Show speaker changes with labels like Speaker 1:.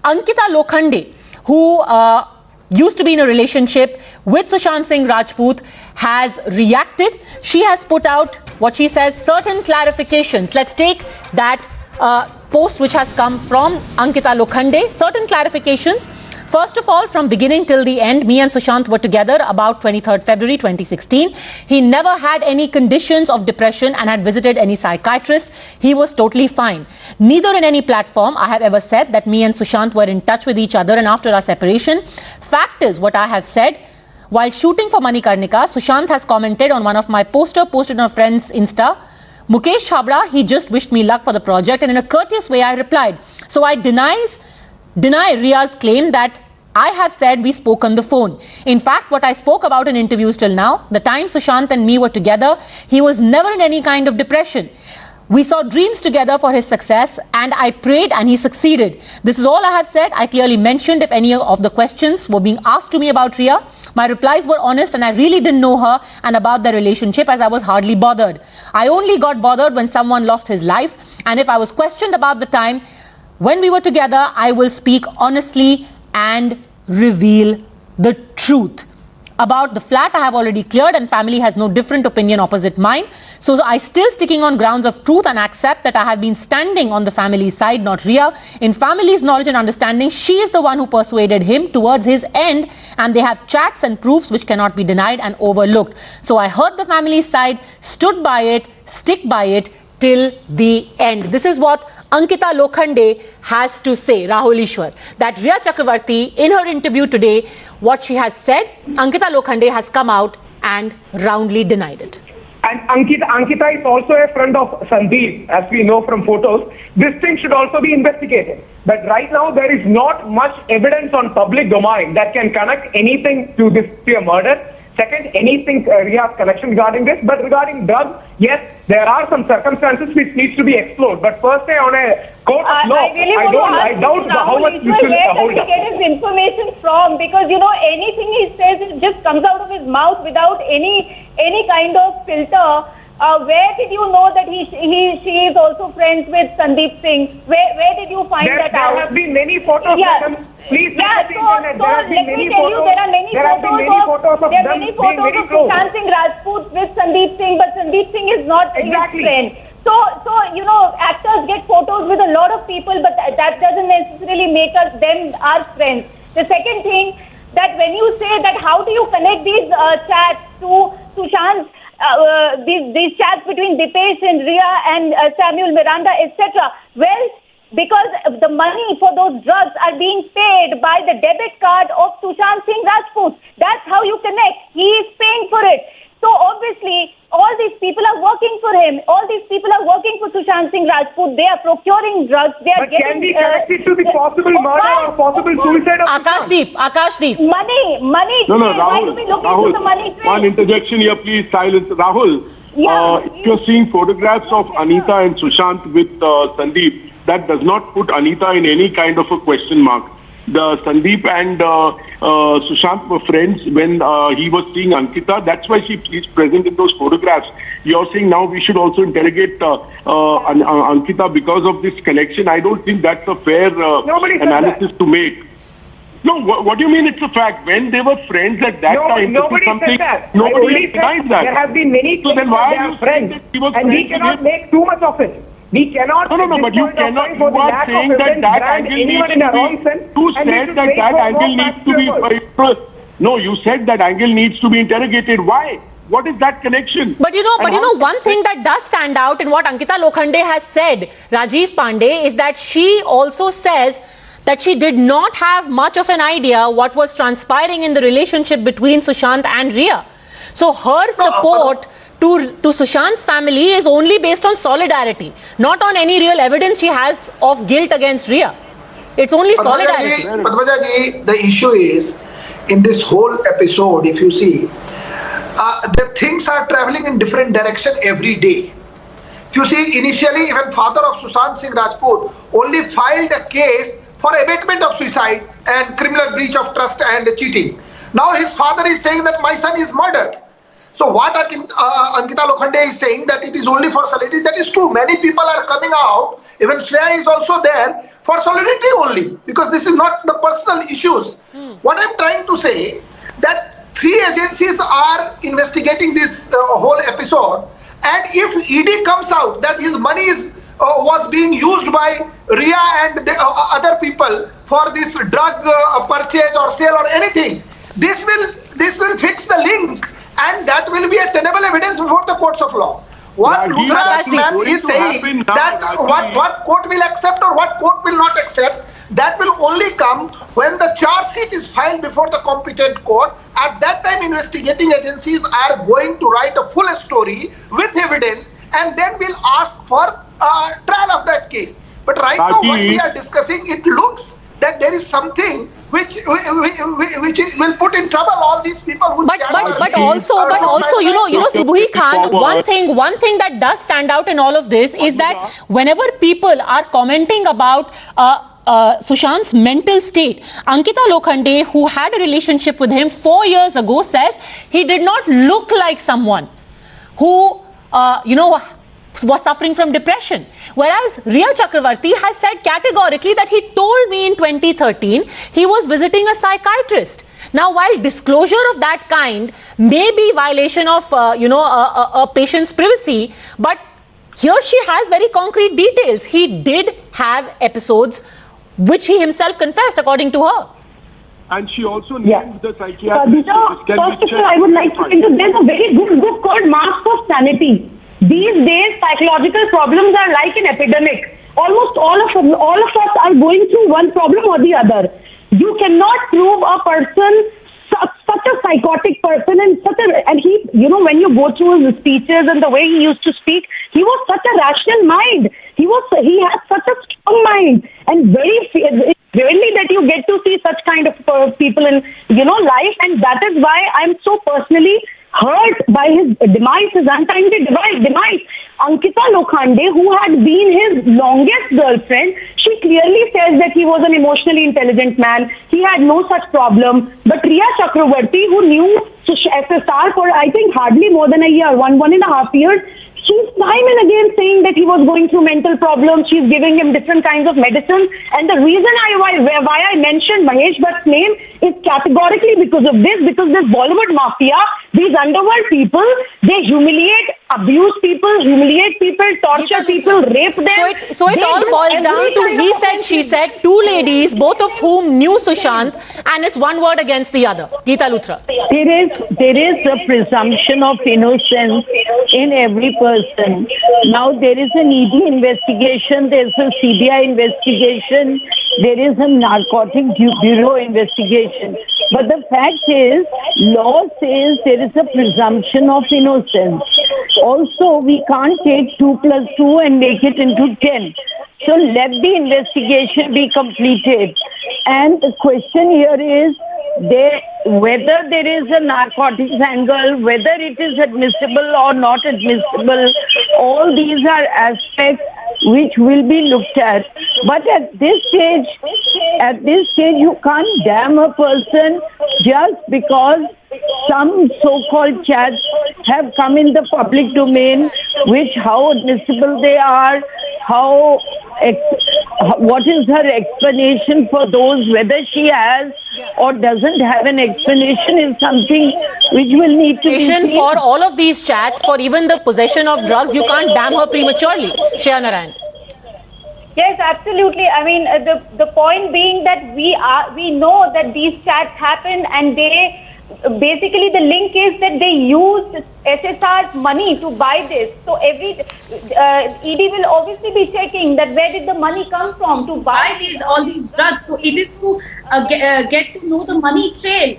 Speaker 1: Ankita Lokhande, who used to be in a relationship with Sushant Singh Rajput, has reacted. She has put out what she says certain clarifications. Let's take that post which has come from Ankita Lokhande. Certain clarifications. First of all, from beginning till the end, me and Sushant were together about 23rd February 2016. He never had any conditions of depression and had visited any psychiatrist. He was totally fine. Neither in any platform I have ever said that me and Sushant were in touch with each other and after our separation. Fact is, what I have said, while shooting for Manikarnika, Sushant has commented on one of my posted on a friend's Insta, Mukesh Chhabra, he just wished me luck for the project, and in a courteous way I replied. So I deny Ria's claim that I have said we spoke on the phone. In fact, what I spoke about in interviews till now, the time Sushant and me were together, he was never in any kind of depression. We saw dreams together for his success, and I prayed and he succeeded. This is all I have said. I clearly mentioned if any of the questions were being asked to me about Ria. My replies were honest and I really didn't know her and about their relationship, as I was hardly bothered. I only got bothered when someone lost his life, and if I was questioned about the time when we were together, I will speak honestly and reveal the truth. About the flat, I have already cleared and family has no different opinion opposite mine. So I still sticking on grounds of truth and accept that I have been standing on the family side, not Ria. In family's knowledge and understanding, she is the one who persuaded him towards his end, and they have chats and proofs which cannot be denied and overlooked. So I heard the family's side, stood by it, stick by it till the end. This is what Ankita Lokhande has to say, Rahul Ishwar, that Ria Chakravarti, in her interview today, what she has said, Ankita Lokhande has come out and roundly denied it.
Speaker 2: And Ankita is also a friend of Sandeep, as we know from photos. This thing should also be investigated. But right now, there is not much evidence on public domain that can connect anything to a murder. Second, anything Ria's connection regarding this. But regarding drugs, yes, there are some circumstances which needs to be explored. But first, on a court of law, I doubt how much this will hold up.
Speaker 3: Where does he get his information from? Because, you know, anything he says, it just comes out of his mouth without any kind of filter. Where did you know that she is also friends with Sandeep Singh? Where did you find that out?
Speaker 2: There have been many photos of them. Please look at the internet. There have been many photos.
Speaker 3: There are many photos of
Speaker 2: them being very close.
Speaker 3: Sushant Singh Rajput with Sandeep Singh, but Sandeep Singh is not his friend. So you know, actors get photos with a lot of people, but that doesn't necessarily make them our friends. The second thing, that when you say that how do you connect these chats to Sushant, these chats between Dipesh and Ria and Samuel Miranda, etc. Well, because the money for those drugs are being paid by the debit card of Sushant Singh Rajput. That's how you connect. He is paying for it. So obviously, all these people are working for him. All these people are working for Sushant Singh Rajput. They are procuring drugs. They are
Speaker 2: can we connect it to the possible murder or possible suicide of
Speaker 1: Akashdeep.
Speaker 3: Money.
Speaker 4: No,
Speaker 3: Rahul, why do we look into the money trail?
Speaker 4: One interjection here, please. Silence. Rahul, if you're seeing photographs of Anita and Sushant with Sandeep, that does not put Anita in any kind of a question mark. The Sandeep and Sushant were friends when he was seeing Ankita. That's why she's present in those photographs. You're saying now we should also interrogate Ankita because of this connection. I don't think that's a fair analysis to make. No, what do you mean it's a fact? When they were friends at that time,
Speaker 2: nobody said that.
Speaker 4: Nobody denied that.
Speaker 2: There have been many
Speaker 4: so then why
Speaker 2: they are friends, and we cannot make too much of it. We cannot.
Speaker 4: No, but you cannot. You are saying that angle needs to be. You said that angle needs to be. No, you said that angle needs to be interrogated. Why? What is that connection?
Speaker 1: But you know, one thing that does stand out in what Ankita Lokhande has said, Rajiv Pandey, is that she also says that she did not have much of an idea what was transpiring in the relationship between Sushant and Ria. So her support to Sushant's family is only based on solidarity, not on any real evidence she has of guilt against Ria. It's only solidarity.
Speaker 5: Padmaja ji, the issue is, in this whole episode, if you see, the things are traveling in different direction every day. If you see, initially, even father of Sushant Singh Rajput only filed a case for abatement of suicide and criminal breach of trust and cheating. Now his father is saying that my son is murdered. So what Ankita Lokhande is saying that it is only for solidarity, that is true. Many people are coming out, even Shreya is also there, for solidarity only, because this is not the personal issues. What I'm trying to say, that 3 agencies are investigating this whole episode, and if ED comes out that his money is was being used by Ria and the, other people for this drug purchase or sale or anything, this will fix the link, and that will be a tenable evidence before the courts of law. What Luthra ma'am is saying, that what court will accept or what court will not accept, that will only come when the charge sheet is filed before the competent court. At that time, investigating agencies are going to write a full story with evidence, and then we'll ask for trial of that case. But right now, what we are discussing, it looks that there is something which will put in trouble all these people who.
Speaker 1: But also, you know, Subhi Khan, one thing that does stand out in all of this is that whenever people are commenting about Sushant's mental state, Ankita Lokhande, who had a relationship with him 4 years ago, says he did not look like someone who, was suffering from depression. Whereas Ria Chakravarti has said categorically that he told me in 2013 he was visiting a psychiatrist. Now, while disclosure of that kind may be violation of, a patient's privacy, but here she has very concrete details. He did have episodes which he himself confessed, according to her.
Speaker 4: And she also named the psychiatrist.
Speaker 3: First of all, I would like to think that there's a very good book called Mask of Sanity. These days, psychological problems are like an epidemic. Almost all of us are going through one problem or the other. You cannot prove a person such a psychotic person and he, when you go through his speeches and the way he used to speak, he was such a rational mind. He had such a strong mind, and very rarely that you get to see such kind of people in life, and that is why I'm so personally hurt by his demise, his untimely demise. Ankita Lokhande, who had been his longest girlfriend, she clearly says that he was an emotionally intelligent man. He had no such problem. But Ria Chakravarti, who knew SSR for I think hardly more than a year, 1.5 years, she's time and again saying that he was going through mental problems. She's giving him different kinds of medicine. And the reason why I mentioned Mahesh Bhatt's name is categorically because of this, because this Bollywood mafia, these underworld people, they humiliate, abuse people, torture people, rape them.
Speaker 1: So it all boils down to he said, she said, two ladies, both of whom knew Sushant, and it's one word against the other. Geeta Luthra.
Speaker 6: There is a presumption of innocence in every person. Now there is an ED investigation, there's a CBI investigation, there is a narcotic bureau investigation. But the fact is, law says there is a presumption of innocence. Also, we can't take 2 + 2 and make it into 10. So let the investigation be completed. And the question here is, whether there is a narcotics angle, whether it is admissible or not admissible, all these are aspects which will be looked at. But at this stage, you can't damn a person just because some so-called chats have come in the public domain, which how admissible they are, what is her explanation for those, whether she has or doesn't have an explanation is something which will need to be seen.
Speaker 1: For all of these chats, for even the possession of drugs, you can't damn her prematurely. Shreya Narayan.
Speaker 3: Yes, absolutely. I mean, the point being that we know that these chats happen, and they basically the link is that they used SSR's money to buy this. So ED will obviously be checking that where did the money come from to buy
Speaker 7: all these drugs. So it is to get to know the money trail.